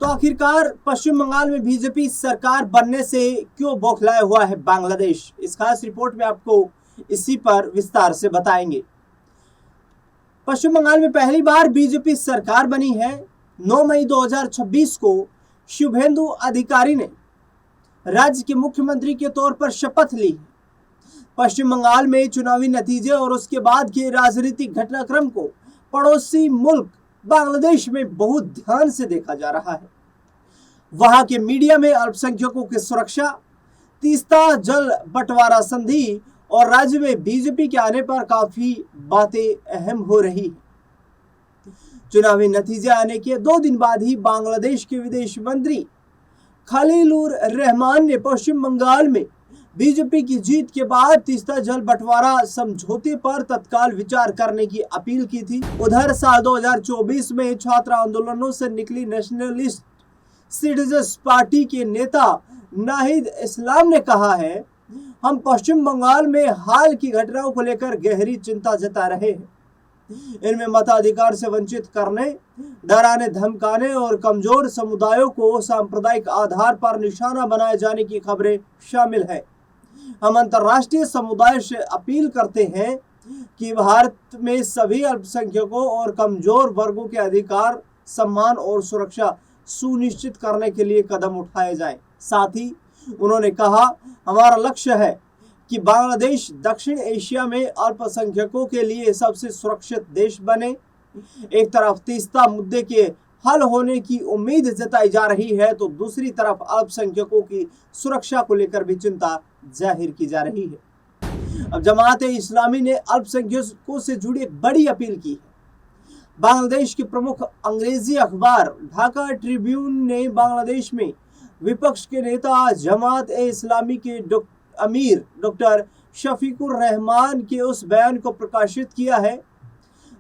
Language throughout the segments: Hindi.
तो आखिरकार पश्चिम बंगाल में बीजेपी सरकार बनने से क्यों बौखलाया हुआ है बांग्लादेश? इस खास रिपोर्ट में आपको इसी पर विस्तार से बताएंगे। पश्चिम बंगाल में पहली बार बीजेपी सरकार बनी है। 9 मई 2026 को शुभेंदु अधिकारी ने राज्य के मुख्यमंत्री के तौर पर शपथ ली। पश्चिम बंगाल में चुनावी नतीजे और उसके बाद के राजनीतिक घटनाक्रम को पड़ोसी मुल्क बांग्लादेश में बहुत ध्यान से देखा जा रहा है। वहां के मीडिया में अल्पसंख्यकों की सुरक्षा, तीस्ता जल बंटवारा संधि और राज्य में बीजेपी के आने पर काफी बातें अहम हो रही है। चुनावी नतीजे आने के 2 दिन बाद ही बांग्लादेश के विदेश मंत्री खलीलुर रहमान ने पश्चिम बंगाल में बीजेपी की जीत के बाद तीस्ता जल बंटवारा समझौते पर तत्काल विचार करने की अपील की थी। उधर साल 2024 में छात्र आंदोलनों से निकली नेशनलिस्ट सिटीजन्स पार्टी के नेता नाहिद इस्लाम ने कहा है, हम पश्चिम बंगाल में हाल की घटनाओं को लेकर गहरी चिंता जता रहे हैं। इनमें मताधिकार से वंचित करने, डराने धमकाने और कमजोर समुदायों को सांप्रदायिक आधार पर निशाना बनाए जाने की खबरें शामिल है। हम अंतर्राष्ट्रीय समुदाय से अपील करते हैं कि भारत में सभी अल्पसंख्यकों और कमजोर वर्गों के अधिकार, सम्मान और सुरक्षा सुनिश्चित करने के लिए कदम उठाए जाएं। साथ ही उन्होंने कहा, हमारा लक्ष्य है कि बांग्लादेश दक्षिण एशिया में अल्पसंख्यकों के लिए सबसे सुरक्षित देश बने। एक तरफ तीस्ता मुद्दे के हल होने की उम्मीद जताई जा रही है, तो दूसरी तरफ अल्पसंख्यकों की सुरक्षा को लेकर भी चिंता जाहिर की जा रही है। अब जमात इस्लामी ने अल्पसंख्यकों से जुड़ी एक बड़ी अपील की है। बांग्लादेश के प्रमुख अंग्रेजी अखबार ढाका ट्रिब्यून ने बांग्लादेश में विपक्ष के नेता जमात इस्लामी के अमीर डॉक्टर शफीकुर रहमान के उस बयान को प्रकाशित किया है,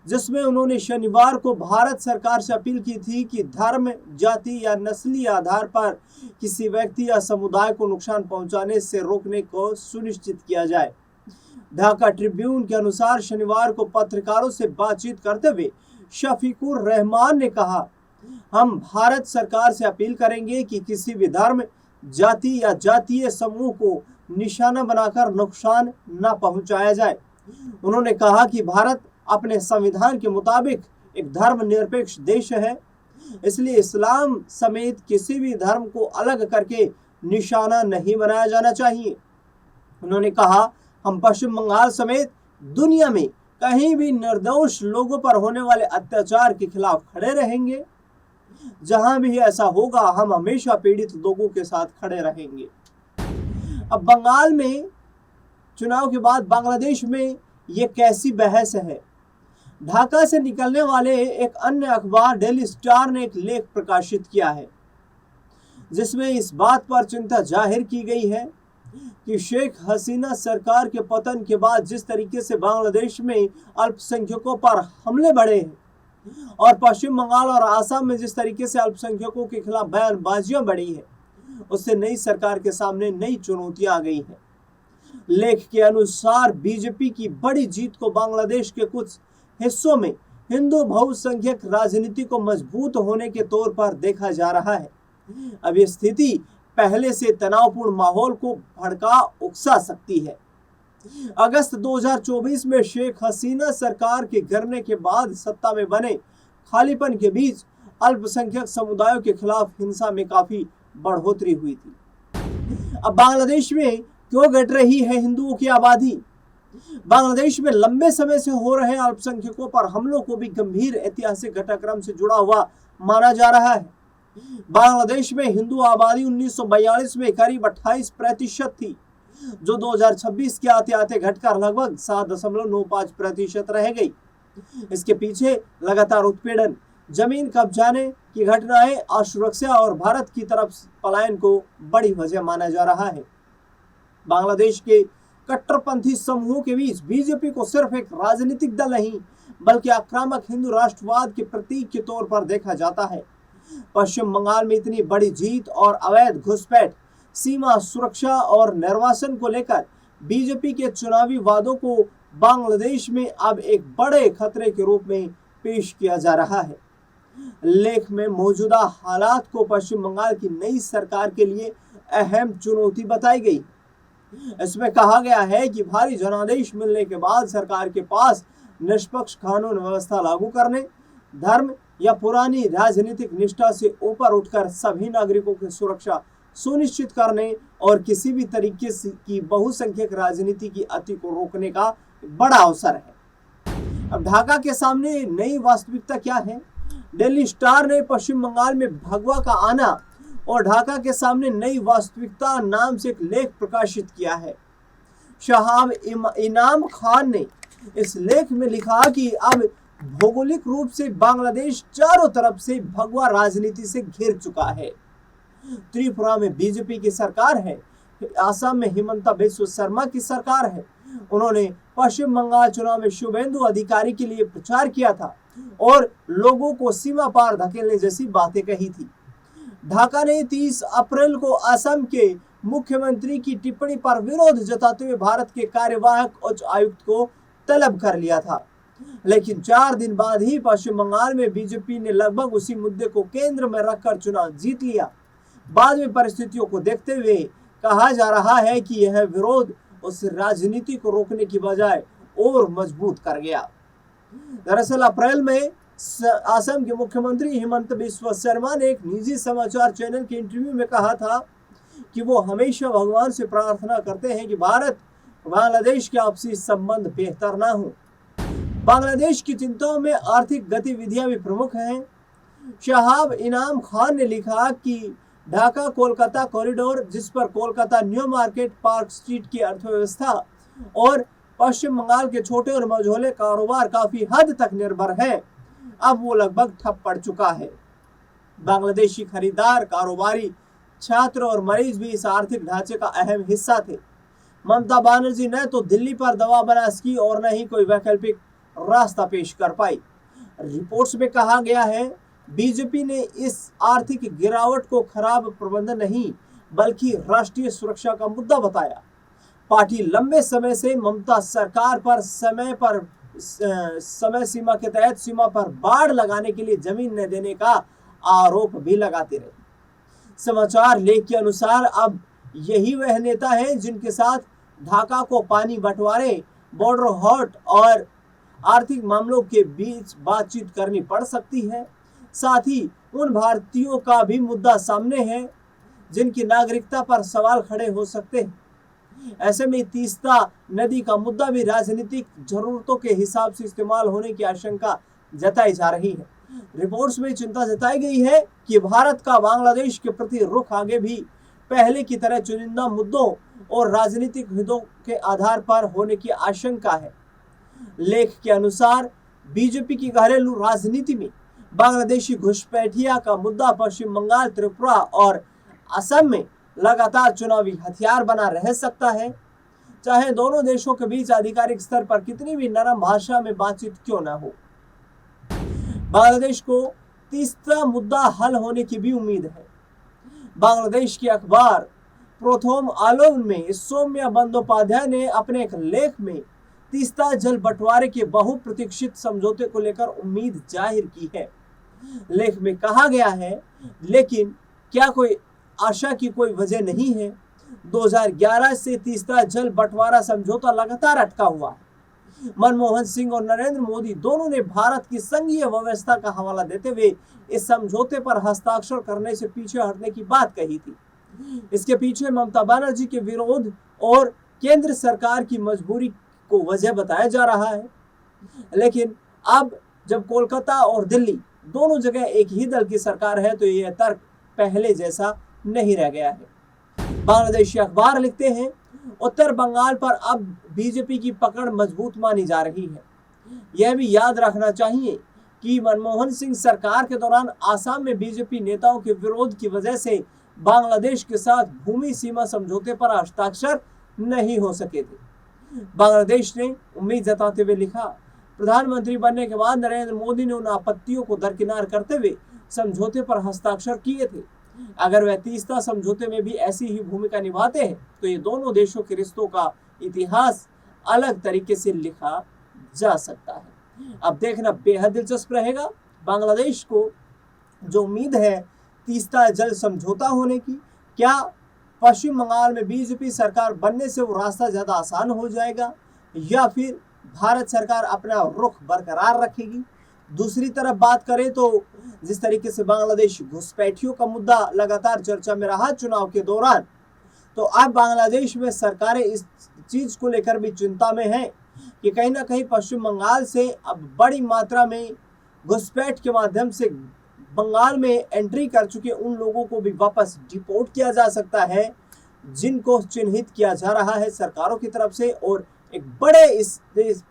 जिसमें उन्होंने शनिवार को भारत सरकार से अपील की थी कि धर्म, जाति या नस्ली आधार पर किसी व्यक्ति या समुदाय को नुकसान पहुंचाने से रोकने को सुनिश्चित किया जाए। ढाका ट्रिब्यून के अनुसार शनिवार को पत्रकारों से बातचीत करते हुए शफीकुर रहमान ने कहा, हम भारत सरकार से अपील करेंगे कि किसी भी धर्म, जाति या जातीय समूह को निशाना बनाकर नुकसान न पहुंचाया जाए। उन्होंने कहा कि भारत अपने संविधान के मुताबिक एक धर्मनिरपेक्ष देश है, इसलिए इस्लाम समेत किसी भी धर्म को अलग करके निशाना नहीं बनाया जाना चाहिए। उन्होंने कहा, हम पश्चिम बंगाल समेत दुनिया में कहीं भी निर्दोष लोगों पर होने वाले अत्याचार के खिलाफ खड़े रहेंगे। जहां भी ऐसा होगा, हम हमेशा पीड़ित लोगों के साथ खड़े रहेंगे। अब बंगाल में चुनाव के बाद बांग्लादेश में ये कैसी बहस है? ढाका से निकलने वाले एक अन्य अखबार डेली स्टार ने एक लेख प्रकाशित किया है, जिसमें इस बात पर चिंता जाहिर की गई है कि शेख हसीना सरकार के पतन के बाद जिस तरीके से बांग्लादेश में अल्पसंख्यकों पर हमले बढ़े हैं और पश्चिम बंगाल और आसाम में जिस तरीके से अल्पसंख्यकों के खिलाफ बयानबाजियां बढ़ी है, उससे नई सरकार के सामने नई चुनौतियां आ गई हैं। लेख के अनुसार बीजेपी की बड़ी जीत को बांग्लादेश के कुछ हिस्सों में हिंदू बहुसंख्यक राजनीति को मजबूत होने के तौर पर देखा जा रहा है। अब ये स्थिति पहले से तनावपूर्ण माहौल को भड़का उकसा सकती है। अगस्त 2024 में शेख हसीना सरकार के गिरने के बाद सत्ता में बने खालीपन के बीच अल्पसंख्यक समुदायों के खिलाफ हिंसा में काफी बढ़ोतरी हुई थी। अब बांग्लादेश में क्यों घट रही है हिंदुओं की आबादी? बांग्लादेश में लंबे समय से हो रहे अल्पसंख्यकों पर हमलों को भी गंभीर ऐतिहासिक घटनाक्रम से जुड़ा हुआ माना जा रहा है। बांग्लादेश में हिंदू आबादी 1942 में करीब 28% थी, जो 2026 के आते आते घटकर लगभग 7.95% रह गई। इसके पीछे लगातार उत्पीड़न, जमीन कब्जाने की घटनाएं, असुरक्षा और भारत की तरफ पलायन को बड़ी वजह माना जा रहा है। बांग्लादेश के कट्टरपंथी समूहों के बीच बीजेपी को सिर्फ एक राजनीतिक दल नहीं, बल्कि आक्रामक हिंदू राष्ट्रवाद के प्रतीक के तौर पर देखा जाता है। पश्चिम बंगाल में इतनी बड़ी जीत और अवैध घुसपैठ, सीमा सुरक्षा और निर्वाचन को लेकर बीजेपी के चुनावी वादों को बांग्लादेश में अब एक बड़े खतरे के रूप में पेश किया जा रहा है। लेख में मौजूदा हालात को पश्चिम बंगाल की नई सरकार के लिए अहम चुनौती बताई गई। इसमें कहा गया है कि भारी जनादेश मिलने के बाद सरकार के पास निष्पक्ष कानून व्यवस्था लागू करने, धर्म या पुरानी राजनीतिक निष्ठा से ऊपर उठकर सभी नागरिकों की सुरक्षा सुनिश्चित करने और किसी भी तरीके की बहुसंख्यक राजनीति की अति को रोकने का बड़ा अवसर है। अब ढाका के सामने नई वास्तविकता क्या है? दिल्ली स्टार ने पश्चिम बंगाल में भगवा का आना और ढाका के सामने नई वास्तविकता नाम से एक लेख प्रकाशित किया है। शहाब इनाम खान ने इस लेख में लिखा कि अब भौगोलिक रूप से बांग्लादेश चारों तरफ से भगवा राजनीति से घिर चुका है। त्रिपुरा में बीजेपी की सरकार है, असम में हिमंता बिस्वा शर्मा की सरकार है। उन्होंने पश्चिम बंगाल चुनाव में शुभेंदु अधिकारी के लिए प्रचार किया था और लोगों को सीमा पार धकेलने जैसी बातें कही थी। ढाका ने 30 अप्रैल को असम के मुख्यमंत्री की टिप्पणी पर विरोध जताते हुए भारत के कार्यवाहक उच्च आयुक्त को तलब कर लिया था, लेकिन 4 दिन बाद ही पश्चिम बंगाल में बीजेपी ने लगभग उसी मुद्दे को केंद्र में रखकर चुनाव जीत लिया। बाद में परिस्थितियों को देखते हुए कहा जा रहा है कि यह विरोध उस राजनीति को रोकने की बजाय और मजबूत कर गया। दरअसल अप्रैल में असम के मुख्यमंत्री हिमंता बिस्वा शर्मा ने एक निजी समाचार चैनल के इंटरव्यू में कहा था कि वो हमेशा भगवान से प्रार्थना करते हैं कि भारत बांग्लादेश के आपसी संबंध बेहतर ना हो। बांग्लादेश की चिंताओं में आर्थिक गतिविधियां भी प्रमुख हैं। शहाब इनाम खान ने लिखा कि ढाका कोलकाता कॉरिडोर, जिस पर Kolkata new market park street की अर्थव्यवस्था और पश्चिम बंगाल के छोटे और मझोले कारोबार काफी हद तक निर्भर है, अब वो लगभग ठप पड़ चुका है। बांग्लादेशी खरीदार, कारोबारी, छात्र और मरीज भी इस आर्थिक ढांचे का अहम हिस्सा थे। ममता बनर्जी न तो दिल्ली पर दबाव बना सकी और न ही कोई वैकल्पिक रास्ता पेश कर पाई। रिपोर्ट्स में कहा गया है बीजेपी ने इस आर्थिक गिरावट को खराब प्रबंधन नहीं बल्कि राष्ट्रीय सुरक्षा का मुद्दा बताया। पार्टी लंबे समय से ममता सरकार पर समय सीमा के तहत सीमा पर बाड़ लगाने के लिए जमीन न देने का आरोप भी लगाते रहे। समाचार लेख के अनुसार अब यही वह नेता हैं जिनके साथ ढाका को पानी बंटवारे, बॉर्डर हॉट और आर्थिक मामलों के बीच बातचीत करनी पड़ सकती है। साथ ही उन भारतीयों का भी मुद्दा सामने है जिनकी नागरिकता पर सवाल खड़े हो सकते हैं। ऐसे में तीस्ता नदी का मुद्दा भी राजनीतिक जरूरतों के हिसाब से इस्तेमाल होने की आशंका जताई जा रही है। रिपोर्ट्स में चिंता जताई गई है कि भारत का बांग्लादेश के प्रति रुख आगे भी पहले की तरह चुनिंदा मुद्दों और राजनीतिक हितों के आधार पर होने की आशंका है। लेख के अनुसार बीजेपी की घरेलू राजनीति में बांग्लादेशी घुसपैठिया का मुद्दा पश्चिम बंगाल, त्रिपुरा और असम में लगातार चुनावी हथियार बना रह सकता है, चाहे दोनों देशों के बीच आधिकारिक स्तर पर कितनी भी नरम भाषा में बातचीत क्यों न हो। बांग्लादेश को तीसरा मुद्दा हल होने की भी उम्मीद है। बांग्लादेश के अखबार प्रथम आलोम में सौम्या बंदोपाध्याय ने अपने एक लेख में तीस्ता जल बंटवारे के बहुप्रतीक्षित समझौते को लेकर उम्मीद जाहिर की है। लेख में कहा गया है, लेकिन क्या कोई आशा की कोई वजह नहीं है। 2011 से तीस्ता जल बंटवारा समझौता लगातार अटका हुआ है। मनमोहन सिंह और नरेंद्र मोदी दोनों ने भारत की संघीय व्यवस्था का हवाला देते हुए इस समझौते पर हस्ताक्षर करने से पीछे हटने की बात कही थी। इसके पीछे ममता बनर्जी के विरोध और केंद्र सरकार की मजबूरी को वजह बताया जा रहा है। लेकिन अब जब कोलकाता और दिल्ली दोनों जगह एक ही दल की सरकार है तो यह तर्क पहले जैसा नहीं रह गया है। बांग्लादेशी अखबार लिखते हैं, उत्तर बंगाल पर अब बीजेपी की पकड़ मजबूत मानी जा रही है। यह भी याद रखना चाहिए कि मनमोहन सिंह सरकार के दौरान आसाम में बीजेपी नेताओं के विरोध की वजह से बांग्लादेश के साथ भूमि सीमा समझौते पर हस्ताक्षर नहीं हो सके थे। बांग्लादेश ने उम्मीद जताते हुए लिखा, प्रधानमंत्री बनने के बाद नरेंद्र मोदी ने उन आपत्तियों को दरकिनार करते हुए समझौते पर हस्ताक्षर किए थे। अगर वह तीस्ता समझौते में भी ऐसी ही भूमिका निभाते हैं तो ये दोनों देशों के रिश्तों का इतिहास अलग तरीके से लिखा जा सकता है। अब देखना बेहद दिलचस्प रहेगा बांग्लादेश को जो उम्मीद है तीस्ता जल समझौता होने की, क्या पश्चिम बंगाल में बीजेपी सरकार बनने से वो रास्ता ज़्यादा आसान हो जाएगा या फिर भारत सरकार अपना रुख बरकरार रखेगी? दूसरी तरफ बात करें तो जिस तरीके से बांग्लादेश घुसपैठियों का मुद्दा लगातार चर्चा में रहा चुनाव के दौरान, तो अब बांग्लादेश में सरकारें इस चीज़ को लेकर भी चिंता में हैं कि कहीं ना कहीं पश्चिम बंगाल से अब बड़ी मात्रा में घुसपैठ के माध्यम से बंगाल में एंट्री कर चुके उन लोगों को भी वापस डिपोर्ट किया जा सकता है, जिनको चिन्हित किया जा रहा है सरकारों की तरफ से। और एक बड़े इस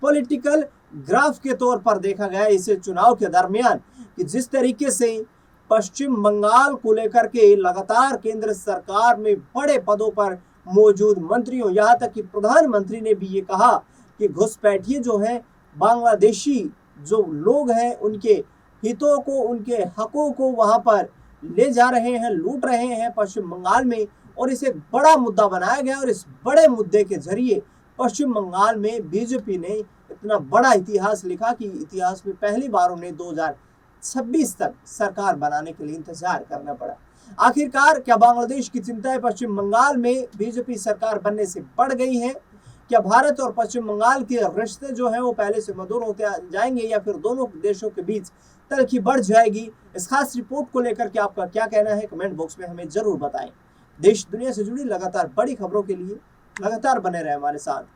पॉलिटिकल ग्राफ के तौर पर देखा गया इसे चुनाव के दरमियान कि जिस तरीके से पश्चिम बंगाल को लेकर के लगातार केंद्र सरकार में बड़े पदों पर मौजूद मंत्रियों, यहाँ तक कि प्रधानमंत्री ने भी ये कहा कि घुसपैठिए जो हैं बांग्लादेशी जो लोग हैं उनके हितों को, उनके हकों को वहाँ पर ले जा रहे हैं, लूट रहे हैं पश्चिम बंगाल में। और इसे बड़ा मुद्दा बनाया गया और इस बड़े मुद्दे के जरिए पश्चिम बंगाल में बीजेपी ने इतना बड़ा इतिहास लिखा कि इतिहास में पहली बार उन्हें 2026 तक सरकार बनाने के लिए इंतजार करना पड़ा। आखिरकार क्या बांग्लादेश की चिंताएं पश्चिम बंगाल में बीजेपी सरकार बनने से बढ़ गई हैं? क्या भारत और पश्चिम बंगाल के रिश्ते जो हैं वो पहले से मधुर होते जाएंगे या फिर दोनों देशों के बीच तल्खी बढ़ जाएगी? इस खास रिपोर्ट को लेकर के आपका क्या कहना है, कमेंट बॉक्स में हमें जरूर बताएं। देश दुनिया से जुड़ी लगातार बड़ी खबरों के लिए लगातार बने रहे हमारे साथ।